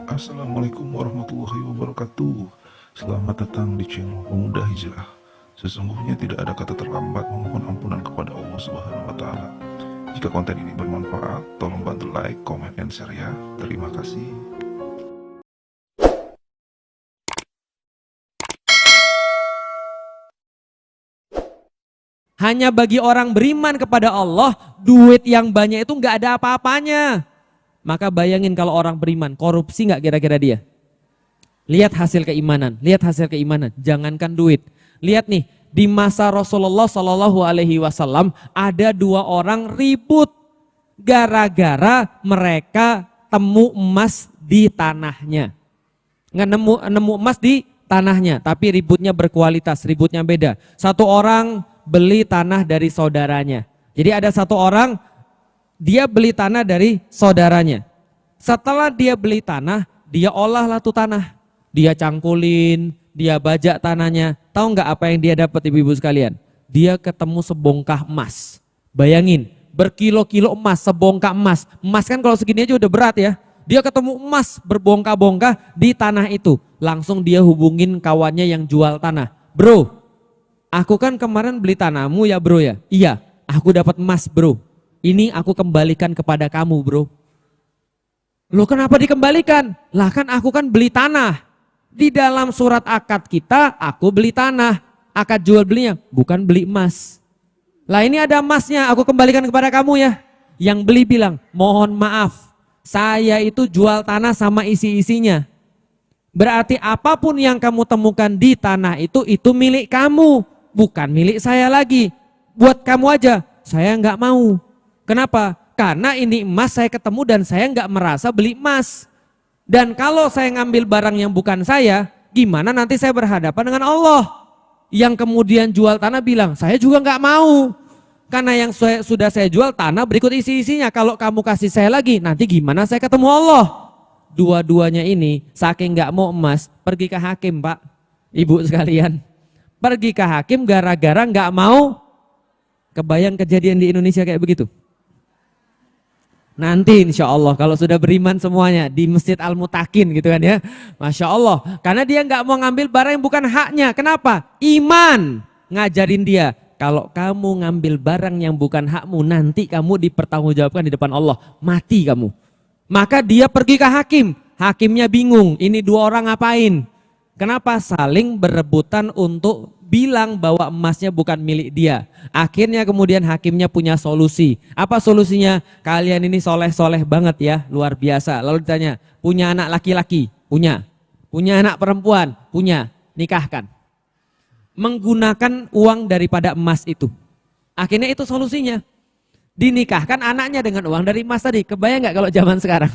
Assalamualaikum warahmatullahi wabarakatuh. Selamat datang di channel Pemuda Hijrah. Sesungguhnya tidak ada kata terlambat memohon ampunan kepada Allah Subhanahu wa taala. Jika konten ini bermanfaat, tolong bantu like, comment, and share ya. Terima kasih. Hanya bagi orang beriman kepada Allah, duit yang banyak itu nggak ada apa-apanya. Maka bayangin kalau orang beriman, korupsi nggak kira-kira dia? Lihat hasil keimanan, lihat hasil keimanan. Jangankan duit. Lihat nih, di masa Rasulullah Shallallahu Alaihi Wasallam ada dua orang ribut gara-gara mereka temu emas di tanahnya. Nggak nemu emas di tanahnya, tapi ributnya berkualitas, ributnya beda. Satu orang beli tanah dari saudaranya. Jadi ada satu orang, dia beli tanah dari saudaranya. Setelah dia beli tanah, dia olahlah tuh tanah. Dia cangkulin, dia bajak tanahnya. Tahu nggak apa yang dia dapat, ibu-ibu sekalian? Dia ketemu sebongkah emas. Bayangin, berkilo-kilo emas, sebongkah emas. Emas kan kalau segini aja udah berat ya. Dia ketemu emas berbongkah-bongkah di tanah itu. Langsung dia hubungin kawannya yang jual tanah. Bro, aku kan kemarin beli tanahmu ya bro ya? Iya, aku dapat emas bro. Ini aku kembalikan kepada kamu bro. Loh kenapa dikembalikan? Lah kan aku kan beli tanah. Di dalam surat akad kita, aku beli tanah. Akad jual belinya, bukan beli emas. Lah ini ada emasnya, aku kembalikan kepada kamu ya. Yang beli bilang, mohon maaf, saya itu jual tanah sama isi-isinya. Berarti apapun yang kamu temukan di tanah itu milik kamu. Bukan milik saya lagi. Buat kamu aja, saya nggak mau. Kenapa? Karena ini emas saya ketemu dan saya nggak merasa beli emas. Dan kalau saya ngambil barang yang bukan saya, gimana nanti saya berhadapan dengan Allah? Yang kemudian jual tanah bilang, saya juga nggak mau. Karena yang sudah saya jual tanah berikut isi-isinya. Kalau kamu kasih saya lagi, nanti gimana saya ketemu Allah? Dua-duanya ini saking nggak mau emas, pergi ke hakim pak, ibu sekalian. Pergi ke hakim gara-gara nggak mau. Kebayang kejadian di Indonesia kayak begitu? Nanti insya Allah kalau sudah beriman semuanya di Masjid Al-Mutakin gitu kan ya. Masya Allah. Karena dia nggak mau ngambil barang yang bukan haknya. Kenapa? Iman ngajarin dia. Kalau kamu ngambil barang yang bukan hakmu, nanti kamu dipertanggungjawabkan di depan Allah. Mati kamu. Maka dia pergi ke hakim. Hakimnya bingung. Ini dua orang ngapain? Kenapa? Saling berebutan untuk bilang bahwa emasnya bukan milik dia. Akhirnya kemudian hakimnya punya solusi. Apa solusinya? Kalian ini soleh-soleh banget ya, luar biasa. Lalu ditanya, punya anak laki-laki? Punya. Punya anak perempuan? Punya. Nikahkan. Menggunakan uang daripada emas itu. Akhirnya itu solusinya. Dinikahkan anaknya dengan uang dari emas tadi. Kebayang nggak kalau zaman sekarang?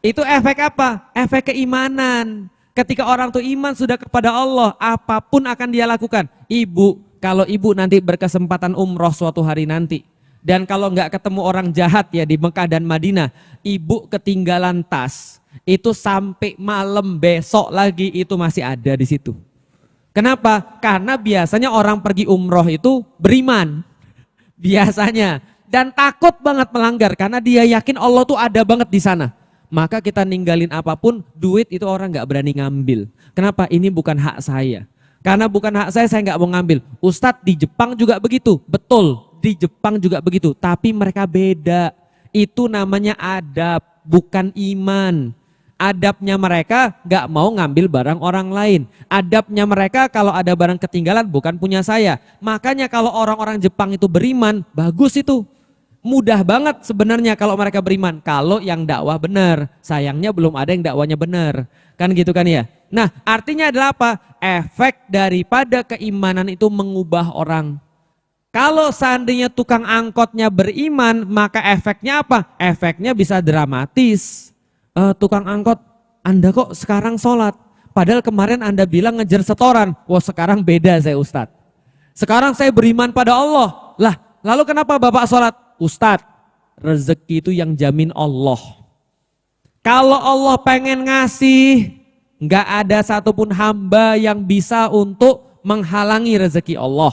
Itu efek apa? Efek keimanan. Ketika orang tuh iman sudah kepada Allah, apapun akan dia lakukan. Ibu, kalau ibu nanti berkesempatan umroh suatu hari nanti, dan kalau nggak ketemu orang jahat ya di Mekah dan Madinah, ibu ketinggalan tas, itu sampai malam besok lagi itu masih ada di situ. Kenapa? Karena biasanya orang pergi umroh itu beriman, biasanya, dan takut banget melanggar karena dia yakin Allah tuh ada banget di sana. Maka kita ninggalin apapun, duit itu orang nggak berani ngambil. Kenapa? Ini bukan hak saya. Karena bukan hak saya nggak mau ngambil. Ustadz di Jepang juga begitu, betul. Di Jepang juga begitu, tapi mereka beda. Itu namanya adab, bukan iman. Adabnya mereka nggak mau ngambil barang orang lain. Adabnya mereka kalau ada barang ketinggalan bukan punya saya. Makanya kalau orang-orang Jepang itu beriman, bagus itu. Mudah banget sebenarnya kalau mereka beriman. Kalau yang dakwah benar. Sayangnya belum ada yang dakwanya benar. Kan gitu kan ya. Nah artinya adalah apa? Efek daripada keimanan itu mengubah orang. Kalau seandainya tukang angkotnya beriman, maka efeknya apa? Efeknya bisa dramatis. Tukang angkot, Anda kok sekarang sholat? Padahal kemarin Anda bilang ngejar setoran. Wah sekarang beda saya Ustadz. Sekarang saya beriman pada Allah. Lah lalu kenapa Bapak sholat? Ustadz, rezeki itu yang jamin Allah. Kalau Allah pengen ngasih, nggak ada satupun hamba yang bisa untuk menghalangi rezeki Allah.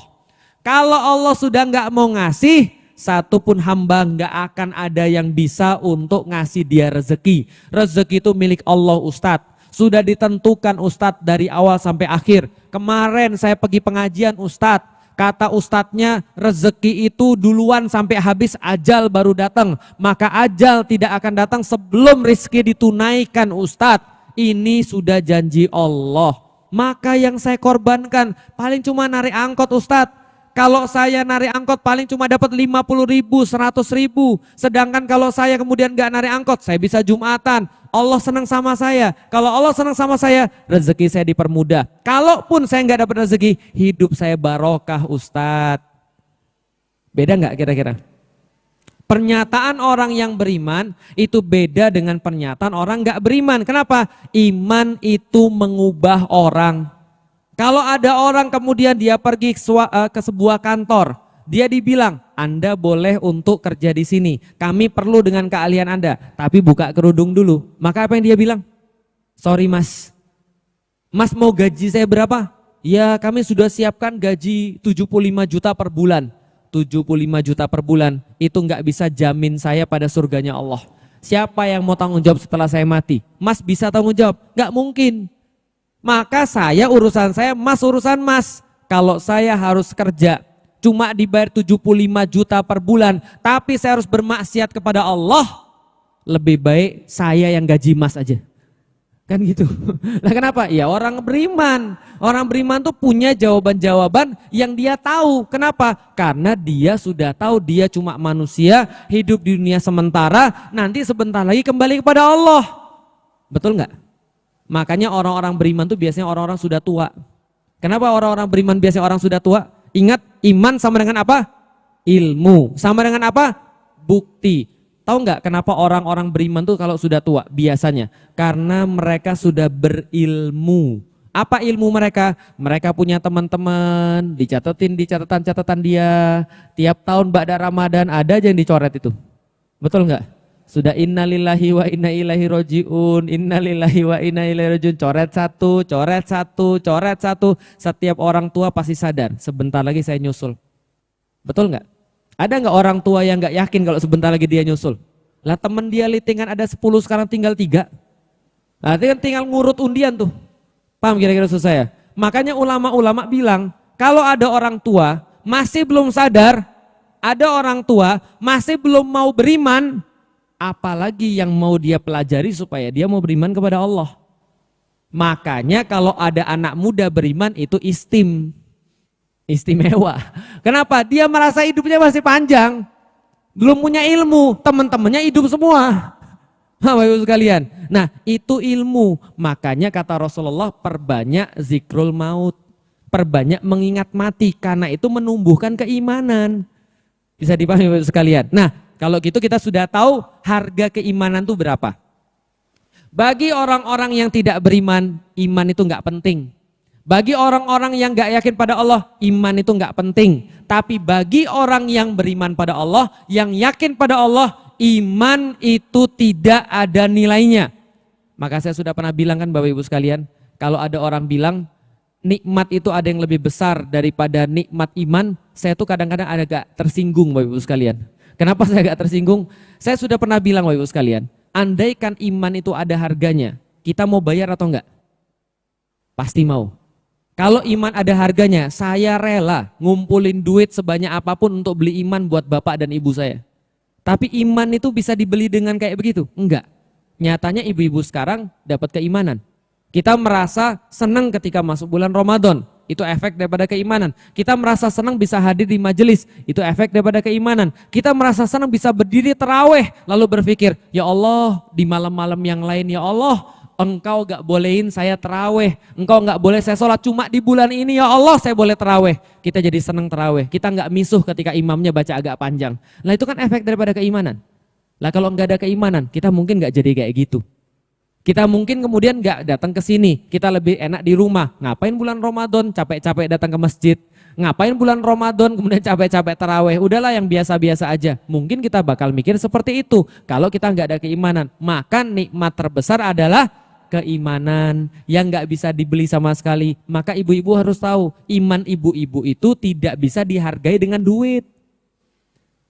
Kalau Allah sudah nggak mau ngasih, satupun hamba nggak akan ada yang bisa untuk ngasih dia rezeki. Rezeki itu milik Allah Ustadz. Sudah ditentukan Ustadz dari awal sampai akhir. Kemarin saya pergi pengajian Ustadz. Kata ustadznya rezeki itu duluan sampai habis ajal baru datang. Maka ajal tidak akan datang sebelum rezeki ditunaikan Ustadz. Ini sudah janji Allah. Maka yang saya korbankan paling cuma narik angkot Ustadz. Kalau saya narik angkot paling cuma dapat 50.000, 100.000. Sedangkan kalau saya kemudian gak narik angkot, saya bisa Jumatan. Allah senang sama saya. Kalau Allah senang sama saya, rezeki saya dipermudah. Kalaupun saya nggak dapat rezeki, hidup saya barokah Ustadz. Beda nggak kira-kira? Pernyataan orang yang beriman itu beda dengan pernyataan orang nggak beriman. Kenapa? Iman itu mengubah orang. Kalau ada orang kemudian dia pergi ke sebuah kantor, dia dibilang, Anda boleh untuk kerja di sini. Kami perlu dengan keahlian Anda, tapi buka kerudung dulu. Maka apa yang dia bilang? Sorry mas, mas mau gaji saya berapa? Ya kami sudah siapkan gaji 75 juta per bulan. 75 juta per bulan, itu nggak bisa jamin saya pada surganya Allah. Siapa yang mau tanggung jawab setelah saya mati? Mas bisa tanggung jawab? Nggak mungkin. Maka saya urusan saya, mas urusan mas. Kalau saya harus kerja, cuma dibayar 75 juta per bulan, tapi saya harus bermaksiat kepada Allah, lebih baik saya yang gaji mas aja. Kan gitu. Nah kenapa? Ya orang beriman. Orang beriman tuh punya jawaban-jawaban yang dia tahu. Kenapa? Karena dia sudah tahu dia cuma manusia, hidup di dunia sementara, nanti sebentar lagi kembali kepada Allah. Betul nggak? Makanya orang-orang beriman tuh biasanya orang-orang sudah tua. Kenapa orang-orang beriman biasanya orang sudah tua? Ingat, iman sama dengan apa? Ilmu. Sama dengan apa? Bukti. Tahu nggak kenapa orang-orang beriman tuh kalau sudah tua? Biasanya karena mereka sudah berilmu. Apa ilmu mereka? Mereka punya teman-teman, dicatetin di catatan-catatan dia. Tiap tahun ba'da Ramadan ada aja yang dicoret itu. Betul nggak? Sudah innalillahi wa inna ilaihi rojiun, innalillahi wa inna ilaihi rojiun, coret satu, coret satu, coret satu. Setiap orang tua pasti sadar, sebentar lagi saya nyusul. Betul nggak? Ada nggak orang tua yang nggak yakin kalau sebentar lagi dia nyusul? Lah temen dia litingan ada 10 sekarang tinggal 3. Nah itu kan tinggal ngurut undian tuh. Paham kira-kira maksud saya? Makanya ulama-ulama bilang, kalau ada orang tua masih belum sadar, ada orang tua masih belum mau beriman, apalagi yang mau dia pelajari supaya dia mau beriman kepada Allah. Makanya kalau ada anak muda beriman itu istimewa. Kenapa? Dia merasa hidupnya masih panjang. Belum punya ilmu, teman-temannya hidup semua. Bapak Ibu sekalian. Nah, itu ilmu. Makanya kata Rasulullah, perbanyak zikrul maut. Perbanyak mengingat mati karena itu menumbuhkan keimanan. Bisa dipahami Bapak Ibu sekalian. Nah, kalau gitu kita sudah tahu harga keimanan itu berapa. Bagi orang-orang yang tidak beriman, iman itu nggak penting. Bagi orang-orang yang nggak yakin pada Allah, iman itu nggak penting. Tapi bagi orang yang beriman pada Allah, yang yakin pada Allah, iman itu tidak ada nilainya. Maka saya sudah pernah bilang kan Bapak Ibu sekalian, kalau ada orang bilang nikmat itu ada yang lebih besar daripada nikmat iman, saya tuh kadang-kadang agak tersinggung Bapak Ibu sekalian. Kenapa saya agak tersinggung? Saya sudah pernah bilang Bapak Ibu sekalian, andaikan iman itu ada harganya, kita mau bayar atau enggak? Pasti mau. Kalau iman ada harganya, saya rela ngumpulin duit sebanyak apapun untuk beli iman buat bapak dan ibu saya. Tapi iman itu bisa dibeli dengan kayak begitu? Enggak. Nyatanya ibu-ibu sekarang dapat keimanan. Kita merasa senang ketika masuk bulan Ramadan. Itu efek daripada keimanan. Kita merasa senang bisa hadir di majelis. Itu efek daripada keimanan. Kita merasa senang bisa berdiri taraweh. Lalu berpikir, ya Allah di malam-malam yang lain ya Allah, Engkau gak bolehin saya taraweh. Engkau gak boleh saya sholat. Cuma di bulan ini ya Allah saya boleh taraweh. Kita jadi senang taraweh. Kita gak misuh ketika imamnya baca agak panjang. Nah itu kan efek daripada keimanan. Lah kalau gak ada keimanan, kita mungkin gak jadi kayak gitu. Kita mungkin kemudian gak datang ke sini, kita lebih enak di rumah. Ngapain bulan Ramadan capek-capek datang ke masjid? Ngapain bulan Ramadan kemudian capek-capek taraweh? Udahlah yang biasa-biasa aja. Mungkin kita bakal mikir seperti itu. Kalau kita gak ada keimanan, maka nikmat terbesar adalah keimanan yang gak bisa dibeli sama sekali. Maka ibu-ibu harus tahu, iman ibu-ibu itu tidak bisa dihargai dengan duit.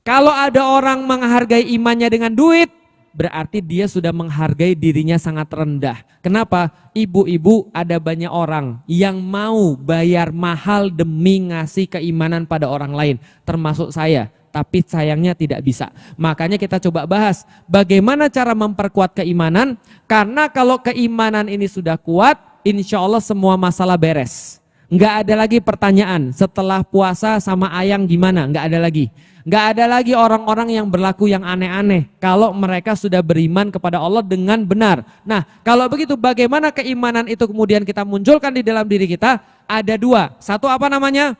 Kalau ada orang menghargai imannya dengan duit, berarti dia sudah menghargai dirinya sangat rendah. Kenapa? Ibu-ibu, ada banyak orang yang mau bayar mahal demi ngasih keimanan pada orang lain, termasuk saya. Tapi sayangnya tidak bisa. Makanya kita coba bahas bagaimana cara memperkuat keimanan. Karena kalau keimanan ini sudah kuat, insya Allah semua masalah beres. Nggak ada lagi pertanyaan setelah puasa sama ayang gimana, nggak ada lagi. Nggak ada lagi orang-orang yang berlaku yang aneh-aneh kalau mereka sudah beriman kepada Allah dengan benar. Nah, kalau begitu bagaimana keimanan itu kemudian kita munculkan di dalam diri kita? Ada dua. Satu apa namanya?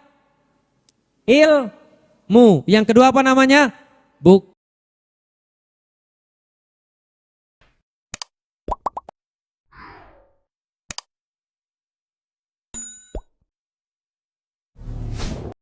Ilmu. Yang kedua apa namanya? Bukti.